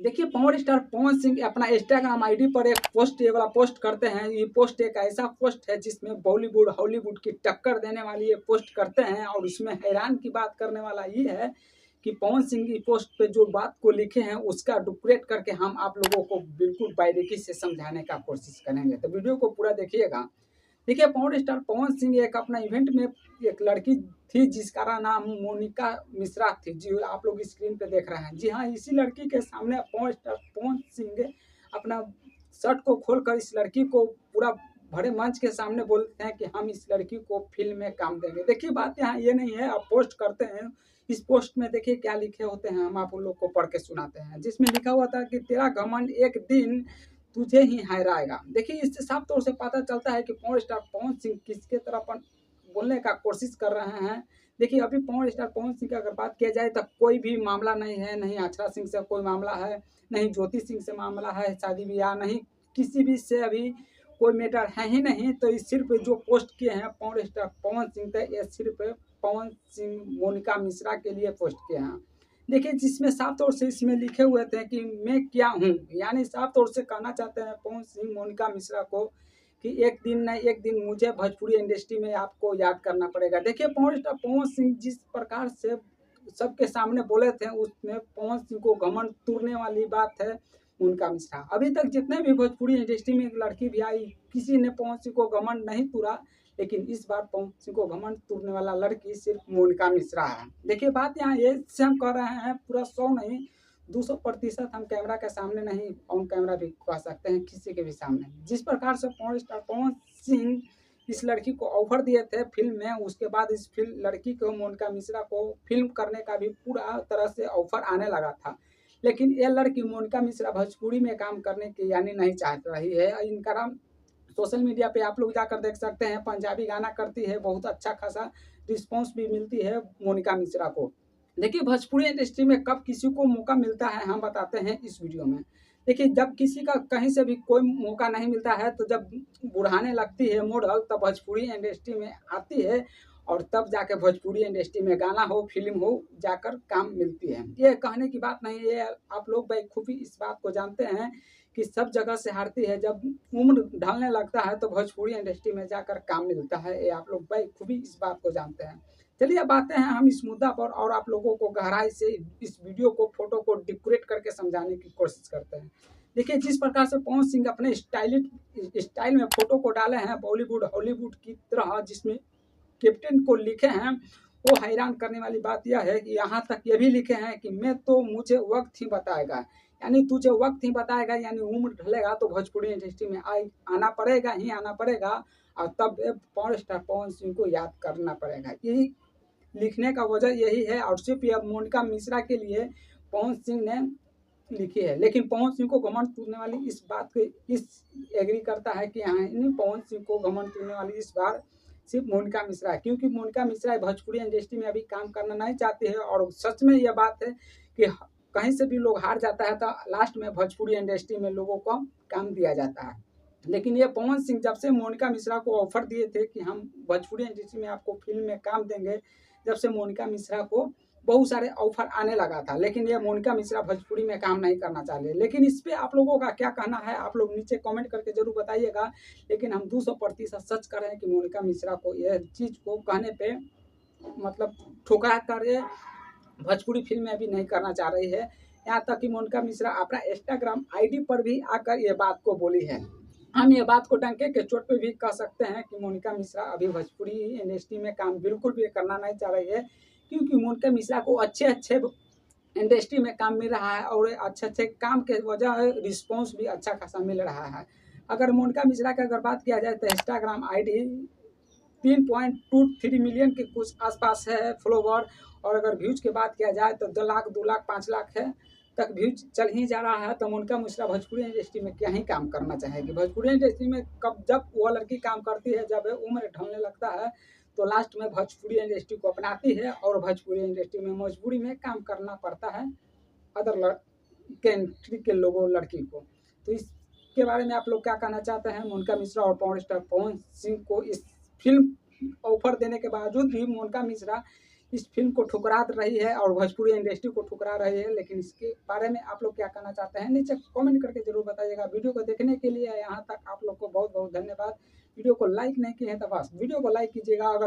देखिए power star Pawan Singh अपना Instagram ID पर एक पोस्ट, ये वाला पोस्ट करते हैं। ये पोस्ट एक ऐसा पोस्ट है जिसमें बॉलीवुड हॉलीवुड की टक्कर देने वाली ये पोस्ट करते हैं। और उसमें हैरान की बात करने वाला ये है कि पवन सिंह की पोस्ट पे जो बात को लिखे हैं उसका डुप्लीकेट करके हम आप लोगों को बिल्कुल बारीकी से समझाने का कोशिश करेंगे, तो वीडियो को पूरा देखिएगा। देखिए पावर स्टार पवन सिंह एक अपना इवेंट में एक लड़की थी जिसका नाम मोनिका मिश्रा थी, जी आप लोग स्क्रीन पे देख रहे हैं। जी हाँ, इसी लड़की के सामने पावर स्टार पवन सिंह अपना शर्ट को खोलकर इस लड़की को पूरा भरे मंच के सामने बोलते हैं कि हम इस लड़की को फिल्म में काम देंगे। देखिए बात यहाँ ये नहीं है, आप पोस्ट करते हैं, इस पोस्ट में देखिए क्या लिखे होते हैं, हम आप लोग को पढ़ के सुनाते हैं। जिसमें लिखा हुआ था कि तेरा घमंड एक दिन तुझे ही हराएगा। देखिए इससे साफ तौर से पता चलता है कि पावर स्टार पवन सिंह किसके तरफ बोलने का कोशिश कर रहे हैं। देखिए अभी पावर स्टार पवन सिंह की अगर बात किया जाए तो कोई भी मामला नहीं है, नहीं अक्षरा सिंह से कोई मामला है, नहीं ज्योति सिंह से मामला है शादी ब्याह, नहीं किसी भी से अभी कोई मैटर है ही नहीं। तो इस सिर्फ जो पोस्ट किए हैं पावर स्टार पवन सिंह थे, ये सिर्फ पवन सिंह मोनिका मिश्रा के लिए पोस्ट किए हैं। देखिए जिसमें साफ तौर से इसमें लिखे हुए थे कि मैं क्या हूँ, यानी साफ तौर से कहना चाहते हैं पवन सिंह मोनिका मिश्रा को कि एक दिन न एक दिन मुझे भोजपुरी इंडस्ट्री में आपको याद करना पड़ेगा। देखिए पावर स्टार पवन सिंह जिस प्रकार से सबके सामने बोले थे उसमें पवन सिंह को घमंड तोड़ने वाली बात है मोनिका मिश्रा। अभी तक जितने भी भोजपुरी इंडस्ट्री में एक लड़की भी आई, किसी ने पवन सिंह को घमंड नहीं तोड़ा, लेकिन इस बार पवन सिंह को घमंड तोड़ने वाला लड़की सिर्फ मोनिका मिश्रा है। देखिए बात यहाँ ये से हम कह रहे हैं पूरा 100 नहीं 200% हम कैमरा के सामने नहीं, ऑन कैमरा भी कह सकते हैं, किसी के भी सामने। जिस प्रकार से पावर स्टार पवन सिंह इस लड़की को ऑफर दिए थे फिल्म में, उसके बाद इस फिल्म लड़की को मोनिका मिश्रा को फिल्म करने का भी पूरा तरह से ऑफर आने लगा था, लेकिन ये लड़की मोनिका मिश्रा भोजपुरी में काम करने की यानी नहीं चाह रही है। इनका नाम सोशल मीडिया पे आप लोग जाकर देख सकते हैं, पंजाबी गाना करती है, बहुत अच्छा खासा रिस्पॉन्स भी मिलती है मोनिका मिश्रा को। देखिए भोजपुरी इंडस्ट्री में कब किसी को मौका मिलता है हम बताते हैं इस वीडियो में। देखिए जब किसी का कहीं से भी कोई मौका नहीं मिलता है तो जब बुढ़ाने लगती है मॉडल तब भोजपुरी इंडस्ट्री में आती है, और तब जाके भोजपुरी इंडस्ट्री में गाना हो फिल्म हो जाकर काम मिलती है। ये कहने की बात नहीं है, आप लोग बखूबी इस बात को जानते हैं कि सब जगह से हारती है, जब उम्र ढलने लगता है तो भोजपुरी इंडस्ट्री में जाकर काम मिलता है। ये आप लोग बखूबी इस बात को जानते हैं। चलिए अब आते हैं हम इस मुद्दा पर और आप लोगों को गहराई से इस वीडियो को फोटो को डेकोरेट करके समझाने की कोशिश करते हैं। देखिए जिस प्रकार से पवन सिंह अपने स्टाइल में फोटो को डाले हैं बॉलीवुड हॉलीवुड की तरह, जिसमें कैप्टन को लिखे हैं, वो हैरान करने वाली बात यह है कि यहाँ तक ये भी लिखे हैं कि मैं तो मुझे वक्त ही बताएगा, यानी तुझे वक्त ही बताएगा, यानी उम्र ढलेगा तो भोजपुरी इंडस्ट्री में आना पड़ेगा ही आना पड़ेगा, और तब पावर स्टार पवन सिंह को याद करना पड़ेगा। यही लिखने का वजह यही है, और सिर्फ यह मोनिका मिश्रा के लिए पवन सिंह ने लिखी है। लेकिन पवन सिंह को घमंड तोड़ने वाली इस बात के इस एग्री करता है कि हाँ पवन सिंह को घमंड तोड़ने वाली इस बार सिर्फ मोनिका मिश्रा है, क्योंकि मोनिका मिश्रा भोजपुरी इंडस्ट्री में अभी काम करना नहीं चाहती है। और सच में यह बात है कि कहीं से भी लोग हार जाता है तो लास्ट में भोजपुरी इंडस्ट्री में लोगों को काम दिया जाता है। लेकिन ये पवन सिंह जब से मोनिका मिश्रा को ऑफर दिए थे कि हम भोजपुरी इंडस्ट्री में आपको फिल्म में काम देंगे, जब से मोनिका मिश्रा को बहुत सारे ऑफर आने लगा था, लेकिन ये मोनिका मिश्रा भोजपुरी में काम नहीं करना चाह रहे। लेकिन इस पे आप लोगों का क्या कहना है, आप लोग नीचे कमेंट करके जरूर बताइएगा। लेकिन हम 200% सच कर रहे हैं कि मोनिका मिश्रा को यह चीज़ को कहने पे मतलब ठुकरा कर ये भोजपुरी फिल्म में भी नहीं करना चाह रही है। यहाँ तक कि मोनिका मिश्रा अपना इंस्टाग्राम आईडी पर भी आकर ये बात को बोली है। हम ये बात को डंके के चोट पे भी कह सकते हैं कि मोनिका मिश्रा अभी भोजपुरी इंडस्ट्री में काम बिल्कुल भी करना नहीं चाह रही है, क्योंकि मोनिका मिश्रा को अच्छे अच्छे इंडस्ट्री में काम मिल रहा है और अच्छे अच्छे काम के वजह रिस्पॉन्स भी अच्छा खासा मिल रहा है। अगर मोनिका मिश्रा की अगर बात किया जाए तो इंस्टाग्राम आईडी 3.23 मिलियन के कुछ आसपास है फॉलोवर, और अगर व्यूज की बात किया जाए तो 2 लाख 2 लाख 5 लाख है तक व्यूज चल ही जा रहा है। तो मोनिका मिश्रा भोजपुरी इंडस्ट्री में क्या ही काम करना चाहेगी। भोजपुरी इंडस्ट्री में कब जब वो लड़की काम करती है, जब उम्र ढलने लगता है तो लास्ट में भोजपुरी इंडस्ट्री को अपनाती है, और भोजपुरी इंडस्ट्री में मजबूरी में काम करना पड़ता है अदर कंट्री के लोगों लड़की को। तो इसके बारे में आप लोग क्या कहना चाहते हैं। मोनिका मिश्रा और पावर स्टार पवन सिंह को इस फिल्म ऑफर देने के बावजूद भी मोनिका मिश्रा इस फिल्म को ठुकरा रही है और भोजपुरी इंडस्ट्री को ठुकरा रही है। लेकिन इसके बारे में आप लोग क्या कहना चाहते हैं नीचे कमेंट करके जरूर बताइएगा। वीडियो को देखने के लिए यहाँ तक आप लोग को बहुत बहुत धन्यवाद। वीडियो को लाइक नहीं किए हैं तो बस वीडियो को लाइक कीजिएगा। अगर